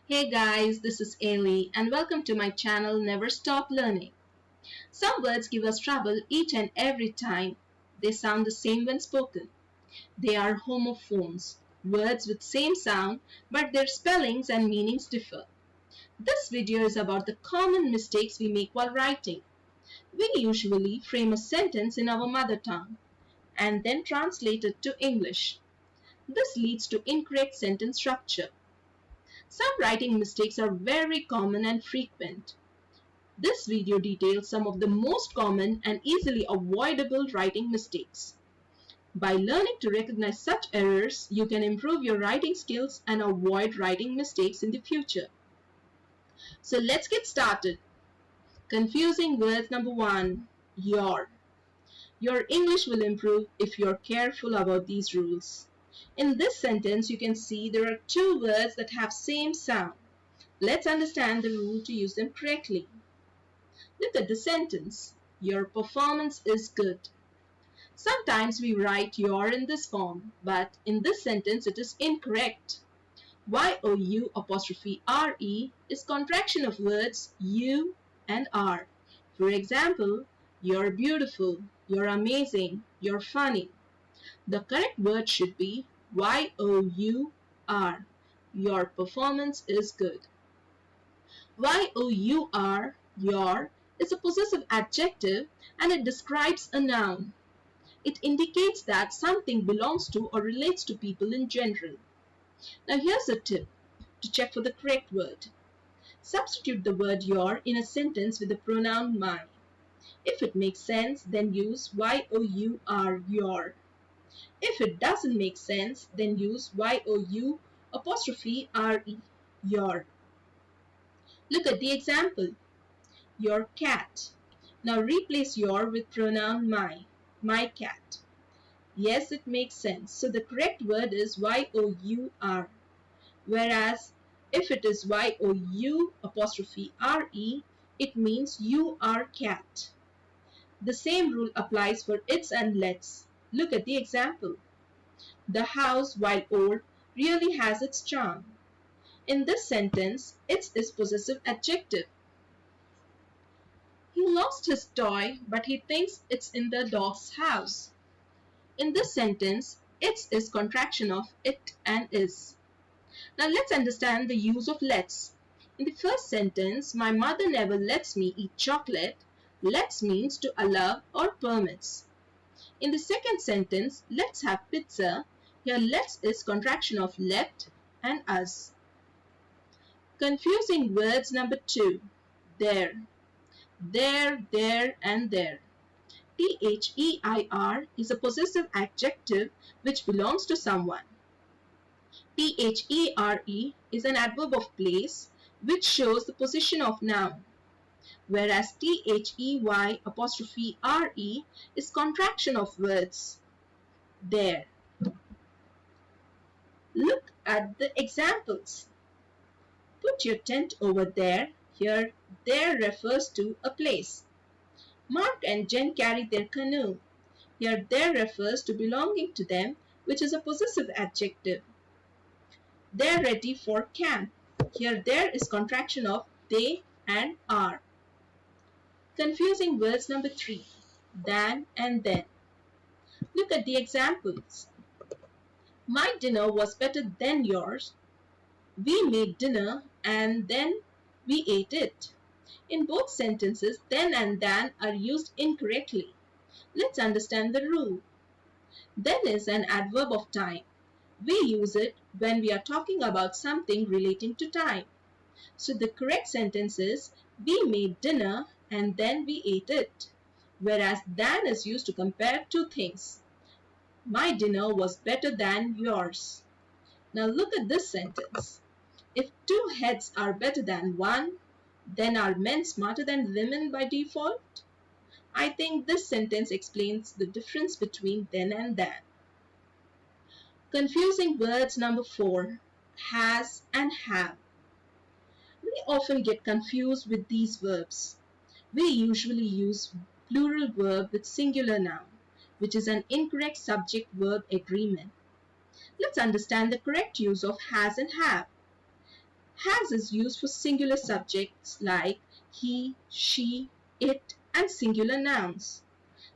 Hey guys, this is Ailey and welcome to my channel Never Stop Learning. Some words give us trouble each and every time. They sound the same when spoken. They are homophones, words with same sound but their spellings and meanings differ. This video is about the common mistakes we make while writing. We usually frame a sentence in our mother tongue and then translate it to English. This leads to incorrect sentence structure. Some writing mistakes are very common and frequent. This video details some of the most common and easily avoidable writing mistakes. By learning to recognize such errors, you can improve your writing skills and avoid writing mistakes in the future. So let's get started. Confusing words number 1, your. Your English will improve if you're careful about these rules. In this sentence, you can see there are two words that have same sound. Let's understand the rule to use them correctly. Look at the sentence. Your performance is good. Sometimes we write your in this form, but in this sentence it is incorrect. You''re is contraction of words you and are. For example, you're beautiful, you're amazing, you're funny. The correct word should be your. Your performance is good. Your is a possessive adjective and it describes a noun. It indicates that something belongs to or relates to people in general. Now here's a tip to check for the correct word. Substitute the word your in a sentence with the pronoun my. If it makes sense, then use your. If it doesn't make sense, then use you''re, your. Look at the example. Your cat. Now replace your with pronoun my cat. Yes, it makes sense. So the correct word is your. Whereas if it is you''re, it means you are cat. The same rule applies for its and let's. Look at the example. The house, while old, really has its charm. In this sentence, its is possessive adjective. He lost his toy, but he thinks it's in the dog's house. In this sentence, its is contraction of it and is. Now let's understand the use of let's. In the first sentence, my mother never lets me eat chocolate. Let's means to allow or permits. In the second sentence, let's have pizza. Here let's is contraction of let and us. Confusing words number 2, there. There, and there. Their is a possessive adjective which belongs to someone. There is an adverb of place which shows the position of noun, whereas they''re is contraction of words. There. Look at the examples. Put your tent over there. Here, there refers to a place. Mark and Jen carry their canoe. Here, there refers to belonging to them, which is a possessive adjective. They're ready for camp. Here, there is contraction of they and are. Confusing words number 3, than and then. Look at the examples. My dinner was better than yours. We made dinner and then we ate it. In both sentences, then and than are used incorrectly. Let's understand the rule. Then is an adverb of time. We use it when we are talking about something relating to time. So the correct sentence is, we made dinner and then we ate it. Whereas than is used to compare two things. My dinner was better than yours. Now look at this sentence. If two heads are better than one, then are men smarter than women by default? I think this sentence explains the difference between then and than. Confusing words number 4, has and have. We often get confused with these verbs. We usually use plural verb with singular noun, which is an incorrect subject-verb agreement. Let's understand the correct use of has and have. Has is used for singular subjects like he, she, it, and singular nouns,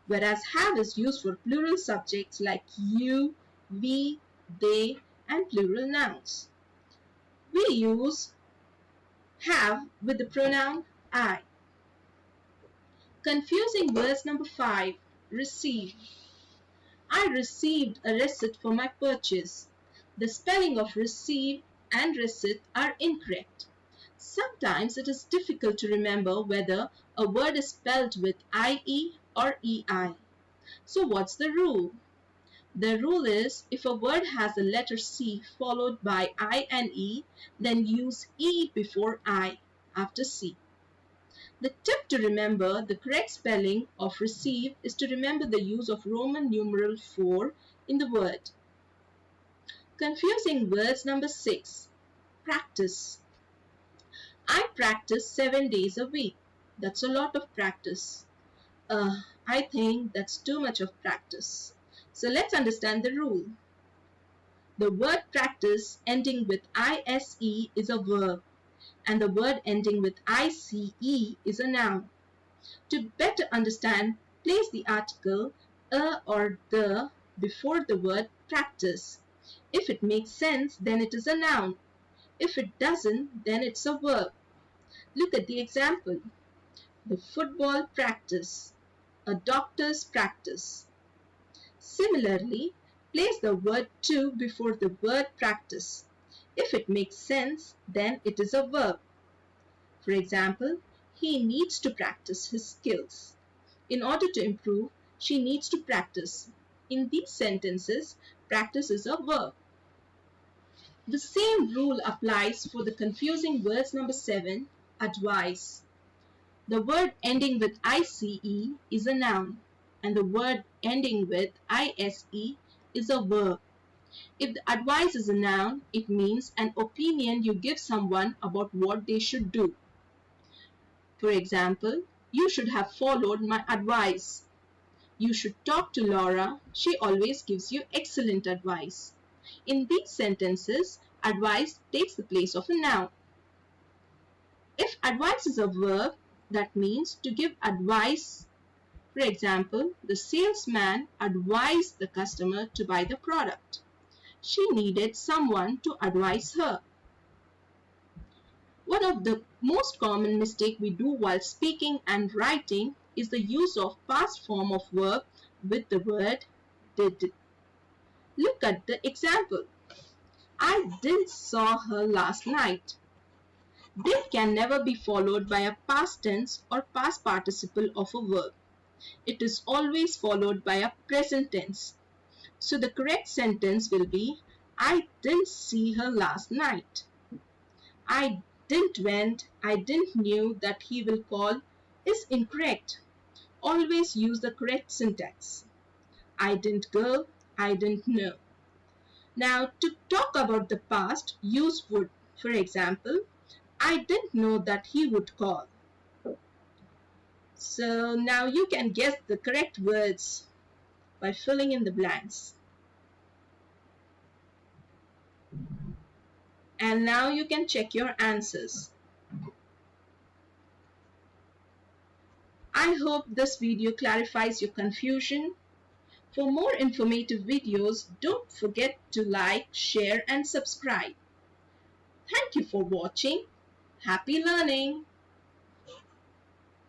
whereas have is used for plural subjects like you, we, they, and plural nouns. We use have with the pronoun I. Confusing words number 5. Receive. I received a receipt for my purchase. The spelling of receive and receipt are incorrect. Sometimes it is difficult to remember whether a word is spelled with IE or EI. So what's the rule? The rule is if a word has the letter C followed by I and E, then use E before I after C. The tip to remember the correct spelling of receive is to remember the use of Roman numeral 4 in the word. Confusing words number 6. Practice. I practice 7 days a week. That's a lot of practice. I think that's too much of practice. So let's understand the rule. The word practice ending with ise is a verb, and the word ending with ice is a noun. To better understand, place the article a or the before the word practice. If it makes sense, then it is a noun. If it doesn't, then it's a verb. Look at the example. The football practice, a doctor's practice. Similarly, place the word to before the word practice. If it makes sense, then it is a verb. For example, he needs to practice his skills. In order to improve, she needs to practice. In these sentences, practice is a verb. The same rule applies for the confusing words number 7, advise. The word ending with ICE is a noun, and the word ending with ISE is a verb. If the advice is a noun, it means an opinion you give someone about what they should do. For example, you should have followed my advice. You should talk to Laura. She always gives you excellent advice. In these sentences, advice takes the place of a noun. If advice is a verb, that means to give advice. For example, the salesman advised the customer to buy the product. She needed someone to advise her. One of the most common mistakes we do while speaking and writing is the use of past form of verb with the word did. Look at the example. I did saw her last night. Did can never be followed by a past tense or past participle of a verb. It is always followed by a present tense. So the correct sentence will be, I didn't see her last night. I didn't knew that he will call is incorrect. Always use the correct syntax. I didn't go, I didn't know. Now to talk about the past, use would. For example, I didn't know that he would call. So now you can guess the correct words by filling in the blanks. And now you can check your answers. I hope this video clarifies your confusion. For more informative videos, don't forget to like, share and subscribe. Thank you for watching. Happy learning!